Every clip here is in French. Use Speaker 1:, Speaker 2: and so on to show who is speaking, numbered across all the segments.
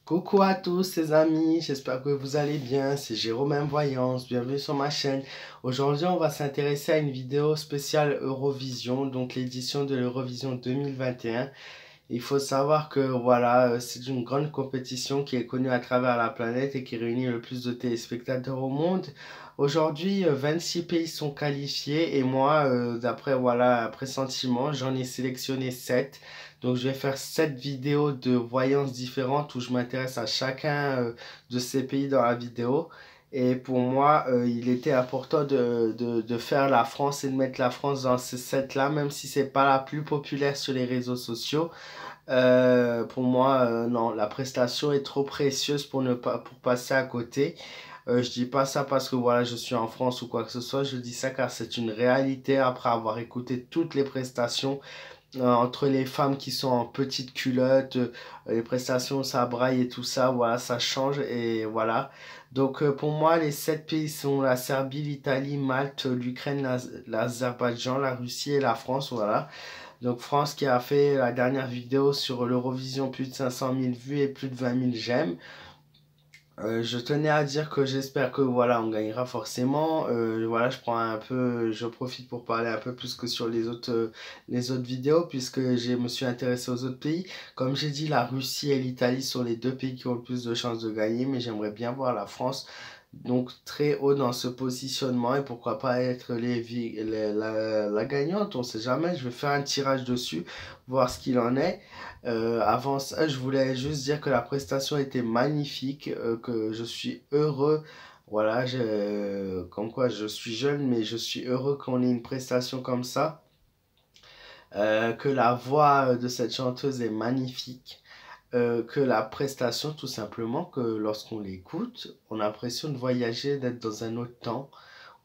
Speaker 1: Coucou à tous les amis, j'espère que vous allez bien, c'est Jérôme Voyance, bienvenue sur ma chaîne. Aujourd'hui on va s'intéresser à une vidéo spéciale Eurovision, donc l'édition de l'Eurovision 2021. Il faut savoir que voilà, c'est une grande compétition qui est connue à travers la planète et qui réunit le plus de téléspectateurs au monde. Aujourd'hui, 26 pays sont qualifiés et moi, d'après voilà, un pressentiment, j'en ai sélectionné 7. Donc je vais faire 7 vidéos de voyances différentes où je m'intéresse à chacun de ces pays dans la vidéo. Et pour moi, il était important de faire la France et de mettre la France dans ces 7-là, même si c'est pas la plus populaire sur les réseaux sociaux. Pour moi, non, la prestation est trop précieuse pour passer à côté. Je dis pas ça parce que voilà, je suis en France ou quoi que ce soit. Je dis ça car c'est une réalité après avoir écouté toutes les prestations entre les femmes qui sont en petites culottes, les prestations, ça braille et tout ça. Voilà, ça change et voilà. Donc pour moi, les 7 pays sont la Serbie, l'Italie, Malte, l'Ukraine, l'Azerbaïdjan, la Russie et la France. Voilà. Donc France qui a fait la dernière vidéo sur l'Eurovision, plus de 500 000 vues et plus de 20 000 j'aime. Je tenais à dire que j'espère que voilà, on gagnera forcément. Voilà, je profite pour parler un peu plus que sur les autres vidéos puisque je me suis intéressé aux autres pays. Comme j'ai dit, la Russie et l'Italie sont les deux pays qui ont le plus de chances de gagner, mais j'aimerais bien voir la France donc très haut dans ce positionnement et pourquoi pas être la gagnante, on sait jamais. Je vais faire un tirage dessus, voir ce qu'il en est. Avant ça, je voulais juste dire que la prestation était magnifique, que je suis heureux. Voilà, comme quoi je suis jeune, mais je suis heureux qu'on ait une prestation comme ça. Que la voix de cette chanteuse est magnifique. Que la prestation, tout simplement, que lorsqu'on l'écoute, on a l'impression de voyager, d'être dans un autre temps.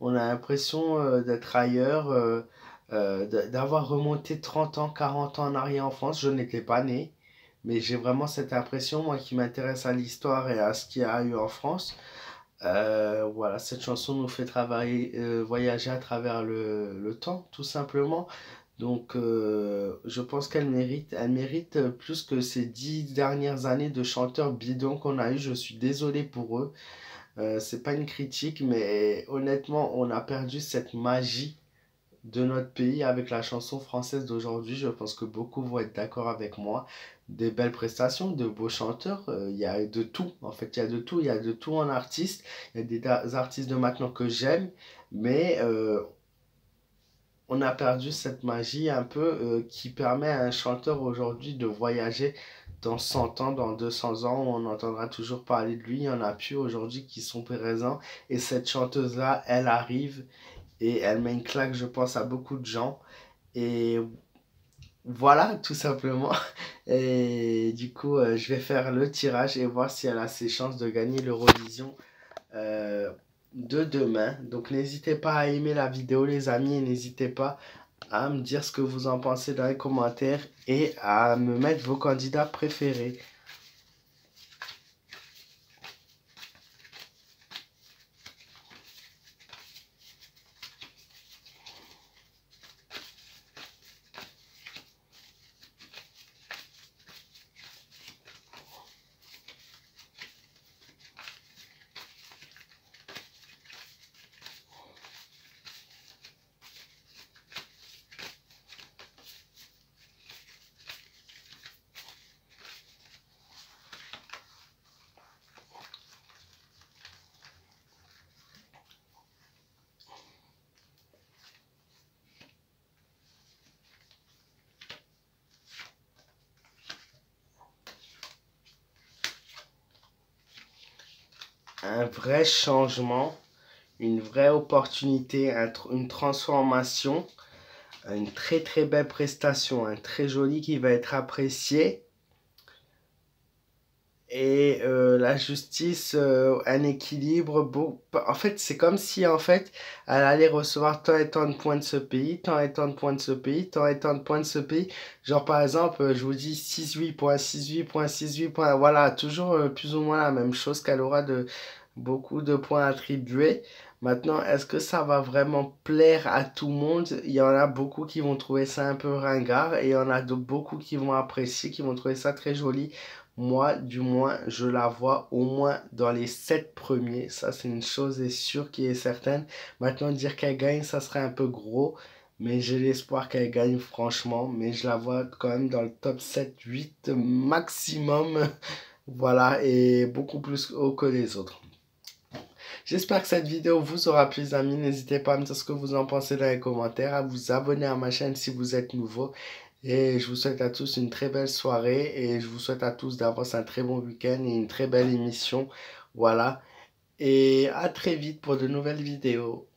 Speaker 1: On a l'impression d'être ailleurs, d'avoir remonté 30 ans, 40 ans en arrière en France. Je n'étais pas né, mais j'ai vraiment cette impression, moi qui m'intéresse à l'histoire et à ce qu'il y a eu en France. Voilà, cette chanson nous fait voyager à travers le temps, tout simplement. Donc, je pense elle mérite plus que ces 10 dernières années de chanteurs bidons qu'on a eu. Je suis désolé pour eux. C'est pas une critique, mais honnêtement, on a perdu cette magie de notre pays avec la chanson française d'aujourd'hui. Je pense que beaucoup vont être d'accord avec moi. Des belles prestations, de beaux chanteurs, il y a de tout. En fait, il y a de tout. Il y a de tout en artiste. Il y a des artistes de maintenant que j'aime, mais on a perdu cette magie un peu qui permet à un chanteur aujourd'hui de voyager dans 100 ans, dans 200 ans, où on entendra toujours parler de lui. Il y en a plus aujourd'hui qui sont présents. Et cette chanteuse-là, elle arrive et elle met une claque, je pense, à beaucoup de gens. Et voilà, tout simplement. Et du coup, je vais faire le tirage et voir si elle a ses chances de gagner l'Eurovision euh, de demain. Donc n'hésitez pas à aimer la vidéo les amis et n'hésitez pas à me dire ce que vous en pensez dans les commentaires et à me mettre vos candidats préférés. Un vrai changement, une vraie opportunité, une transformation, une très très belle prestation, un très joli qui va être apprécié. Et la justice, un équilibre. En fait, c'est comme si en fait, elle allait recevoir tant et tant de points de ce pays, tant et tant de points de ce pays, tant et tant de points de ce pays. Genre par exemple, je vous dis 6-8 points, 6-8 points, 6-8 points. Voilà, toujours plus ou moins la même chose qu'elle aura de beaucoup de points attribués. Maintenant, est-ce que ça va vraiment plaire à tout le monde? Il y en a beaucoup qui vont trouver ça un peu ringard et il y en a beaucoup qui vont apprécier, qui vont trouver ça très joli. Moi, du moins, je la vois au moins dans les 7 premiers. Ça, c'est une chose est sûre qui est certaine. Maintenant, dire qu'elle gagne, ça serait un peu gros. Mais j'ai l'espoir qu'elle gagne, franchement. Mais je la vois quand même dans le top 7, 8 maximum. Voilà, et beaucoup plus haut que les autres. J'espère que cette vidéo vous aura plu, les amis. N'hésitez pas à me dire ce que vous en pensez dans les commentaires, à vous abonner à ma chaîne si vous êtes nouveau. Et je vous souhaite à tous une très belle soirée et je vous souhaite à tous d'avance un très bon week-end et une très belle émission. Voilà. Et à très vite pour de nouvelles vidéos.